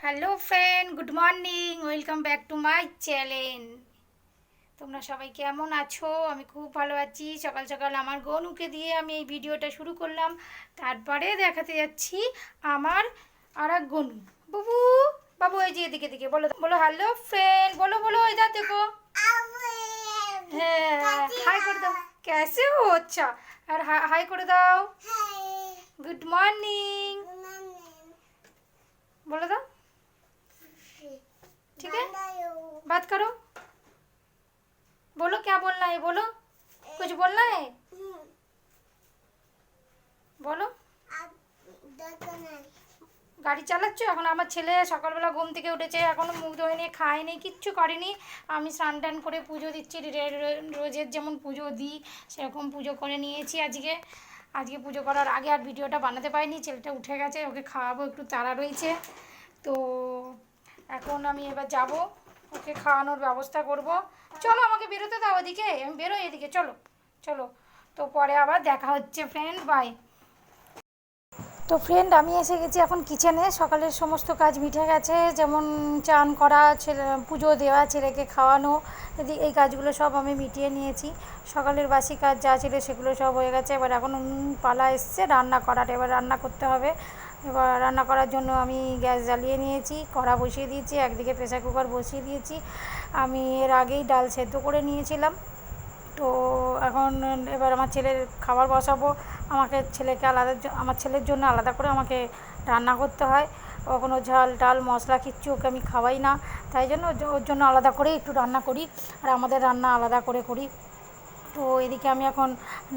Hello friend, good morning, welcome back to my channel. তোমরা সবাই কেমন আছো? আমি খুব ভালো আছি। সকাল সকাল আমার গনুকে দিয়ে আমি এই ভিডিওটা শুরু করলাম। তারপরে দেখাতে যাচ্ছি আমার আর এক গনু। বাবু, বাবু এই যে এদিকে দিকে বলো বলো হ্যালো ফ্রেন্ড, বলো বলো, এই যা দেখো। হ্যাঁ, হাই করে দাও। कैसे हो? अच्छा, আর হাই করে দাও। गुड मॉर्निंग बोलो दाओ। ठीक है, बात करो, बोलो क्या बोलना है, बोलो कुछ बोलना है, बोलो। গাড়ি চালাচ্ছ এখন? আমার ছেলে সকালবেলা ঘুম থেকে উঠেছে, এখনও মুখ ধোয়নি, খায়নি, কিচ্ছু করেনি। আমি স্নান টান করে পুজো দিচ্ছি, রোজের যেমন পুজো দিই সেরকম পুজো করে নিয়েছি। আজকে পুজো করার আগে আর ভিডিওটা বানাতে পারিনি, ছেলেটা উঠে গেছে, ওকে খাওয়াবো, একটু তাড়া রয়েছে। তো এখন আমি এবার যাব, ওকে খাওয়ানোর ব্যবস্থা করব। চলো আমাকে বেরোতে দাও, ওদিকে আমি বেরোই, এদিকে চলো চলো। তো পরে আবার দেখা হচ্ছে ফ্রেন্ড, বাই। তো ফ্রেন্ড, আমি এসে গেছি এখন কিচেনে। সকালের সমস্ত কাজ মিটে গেছে, যেমন চান করা, ছেলে পুজো দেওয়া, ছেলেকে খাওয়ানো, এই কাজগুলো সব আমি মিটিয়ে নিয়েছি। সকালের বাসি কাজ যা ছিল সেগুলো সব হয়ে গেছে। এবার এখন পালা এসছে রান্না করার, এবার রান্না করতে হবে। এবার রান্না করার জন্য আমি গ্যাস জ্বালিয়ে নিয়েছি, কড়া বসিয়ে দিয়েছি, একদিকে প্রেসার কুকার বসিয়ে দিয়েছি। আমি এর আগেই ডাল সেদ্ধ করে নিয়েছিলাম। তো এখন এবার আমার ছেলের খাবার বসাবো। আমার ছেলের জন্য আলাদা করে আমাকে রান্না করতে হয়। কখনো ঝাল ডাল মশলা কিচ্ছু ওকে আমি খাওয়াই না, তাই জন্য ওর জন্য আলাদা করে একটু রান্না করি, আর আমাদের রান্না আলাদা করে করি। তো এদিকে আমি এখন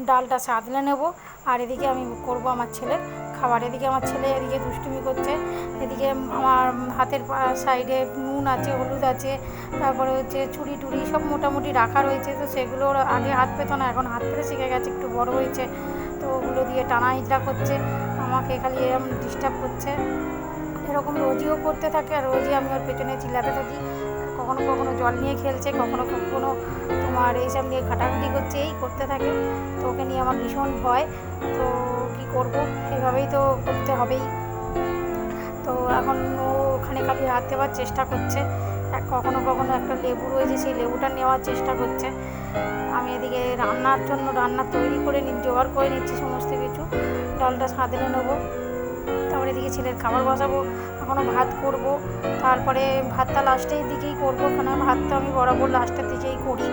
ডালটা সাঁতলে নেব, আর এদিকে আমি করব আমার ছেলের খাবার। এদিকে আমার ছেলে এদিকে দুষ্টুমি করছে, এদিকে আমার হাতের সাইডে নুন আছে, হলুদ আছে, তারপরে হচ্ছে ছুরি টুরি সব মোটামুটি রাখা রয়েছে। তো সেগুলো আগে হাত পেতো না, এখন হাত পেতে শিখে গেছে, একটু বড় হয়েছে। তো ওগুলো দিয়ে টানা হিজড়া করছে, আমাকে খালি এরকম ডিস্টার্ব করছে। এরকম রোজইও করতে থাকে, আর রোজই আমি ওর পেছনে চিল্লাতে থাকি। কখনো কখনো জল নিয়ে খেলছে, কখনো কখনো তোমার এইসব নিয়ে ঘাটাঘাটি করছে, এই করতে থাকে। তো ওকে নিয়ে আমার ভীষণ ভয়। তো কী করব, এভাবেই তো করতে হবেই। তো এখন ও ওখানে খালি হাত দেওয়ার চেষ্টা করছে, কখনো কখনো একটা লেবু রয়েছে সেই লেবুটা নেওয়ার চেষ্টা করছে। আমি এদিকে রান্নার জন্য রান্না তৈরি করে জোগাড় করে নিচ্ছি সমস্ত কিছু। ডালটা সাঁতলে নেবো, তারপরে এদিকে ছেলের খাবার বসাবো। এখনও ভাত করব, তারপরে ভাতটা লাস্টের দিকেই করবো, কারণ ভাতটা আমি বরাবর লাস্টের দিকেই করি।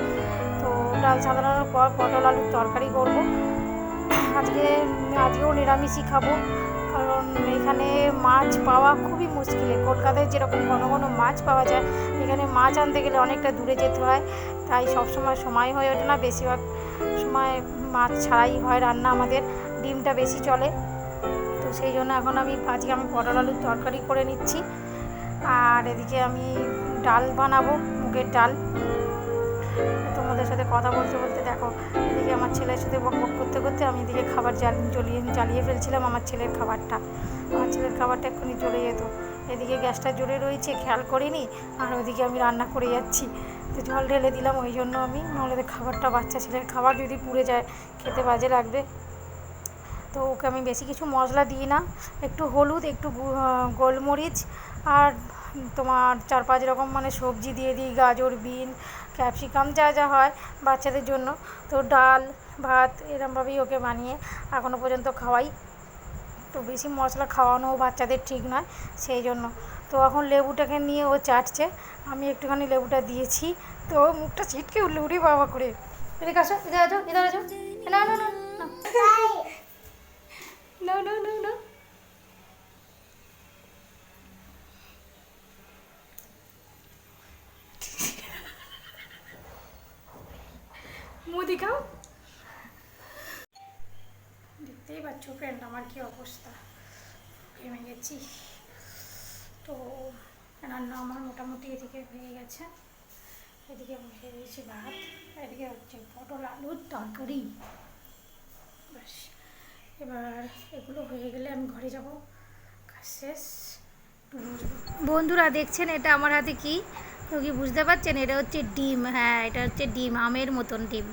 তো ডাল সাঁতলানোর পর পটল আলুর তরকারি করব। আজকেও নিরামিষই খাবো, কারণ এখানে মাছ পাওয়া খুবই মুশকিল। কলকাতায় যেরকম ঘন ঘন মাছ পাওয়া যায়, এখানে মাছ আনতে গেলে অনেকটা দূরে যেতে হয়, তাই সবসময় সময় হয়ে ওঠে না। বেশিরভাগ সময় মাছ ছাড়াই হয় রান্না আমাদের, ডিমটা বেশি চলে। তো সেই জন্য এখন আজকে আমি পটল আলুর তরকারি করে নিচ্ছি, আর এদিকে আমি ডাল বানাবো, মুগের ডাল। তোমাদের সাথে কথা বলতে বলতে দেখো, এদিকে আমার ছেলের সাথে বকবক করতে করতে আমি এদিকে খাবার জ্বালিয়ে ফেলছিলাম আমার ছেলের খাবারটা। আমার ছেলের খাবারটা এক্ষুনি জ্বলে যেত। এদিকে গ্যাসটা জ্বলে রয়েছে, খেয়াল করিনি, আর ওইদিকে আমি রান্না করে যাচ্ছি। তো জল ঢেলে দিলাম, ওই জন্য আমি, নাহলে খাবারটা, বাচ্চা ছেলের খাবার যদি পুড়ে যায় খেতে বাজে লাগবে। তো ওকে আমি বেশি কিছু মশলা দিই না, একটু হলুদ, একটু গোলমরিচ, আর তোমার 4-5 রকম মানে সবজি দিয়ে দিই, গাজর, বিন, ক্যাপসিকাম, যা যা হয় বাচ্চাদের জন্য। তো ডাল ভাত এরমভাবেই ওকে বানিয়ে এখনও পর্যন্ত খাওয়াই। তো বেশি মশলা খাওয়ানো বাচ্চাদের ঠিক নয়, সেই জন্য। তো এখন লেবুটাকে নিয়ে ও চাটছে, আমি একটুখানি লেবুটা দিয়েছি, তো মুখটা ছিটকে উঠলে, উড়ি বাবা করে। এদিকে আসো, এদিকে আসো, না না না না no no no no মুখ দেখাও। দেখতেই পাচ্ছ ফ্রেন্ড আমার কি অবস্থা, ঘেমে গেছি। তো রান্না আমার মোটামুটি এদিকে হয়ে গেছে। এদিকে বসে দিয়েছি ভাত, এদিকে হচ্ছে পটল আলুর তরকারি। ব্যাস, এবার এগুলো হয়ে গেলে আমি ঘরে যাব, কাজ শেষ। বন্ধুরা দেখছেন এটা আমার হাতে কি, তো কি বুঝতে পারছেন? এটা হচ্ছে ডিম। হ্যাঁ, এটা হচ্ছে ডিম, আমের মতন ডিম।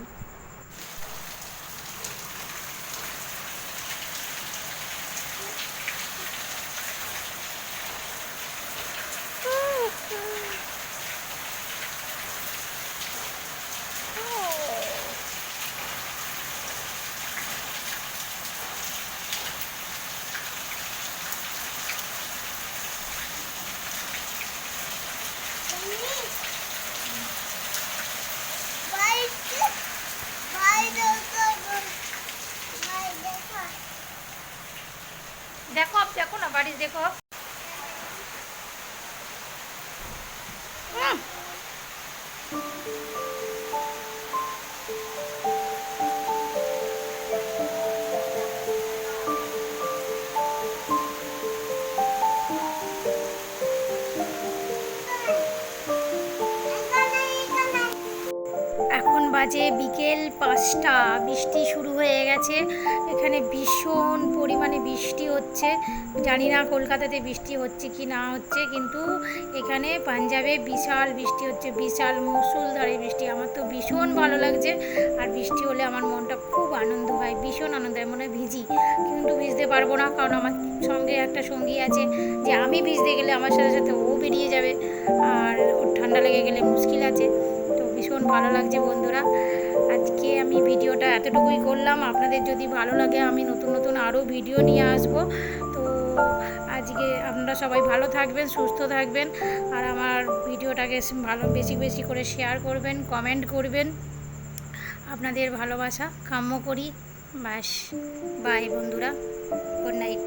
দেখো দেখো না বাড়ি দেখো। এখন বাজে বিকেল 5টা, বৃষ্টি শুরু হয়ে গেছে। এখানে ভীষণ পরিমাণে বৃষ্টি হচ্ছে। জানি না কলকাতাতে বৃষ্টি হচ্ছে কি না হচ্ছে, কিন্তু এখানে পাঞ্জাবে বিশাল বৃষ্টি হচ্ছে, বিশাল মুষলধারে বৃষ্টি। আমার তো ভীষণ ভালো লাগছে, আর বৃষ্টি হলে আমার মনটা খুব আনন্দ হয়, ভীষণ আনন্দ হয়, মনে ভিজি। কিন্তু ভিজতে পারবো না, কারণ আমার সঙ্গে একটা সঙ্গী আছে, যে আমি ভিজতে গেলে আমার সাথে সাথে ও বেরিয়ে যাবে, আর ওর ঠান্ডা লেগে গেলে মুশকিল আছে। তো ভীষণ ভালো লাগছে বন্ধুরা। আজকে আমি ভিডিওটা এতটুকুই করলাম। আপনাদের যদি ভালো লাগে আমি নতুন নতুন আরও ভিডিও নিয়ে আসব। তো আজকে আপনারা সবাই ভালো থাকবেন, সুস্থ থাকবেন, আর আমার ভিডিওটাকে ভালো বেশি বেশি করে শেয়ার করবেন, কমেন্ট করবেন। আপনাদের ভালোবাসা কাম্য করি। বাস, বাই বন্ধুরা, গুড নাইট।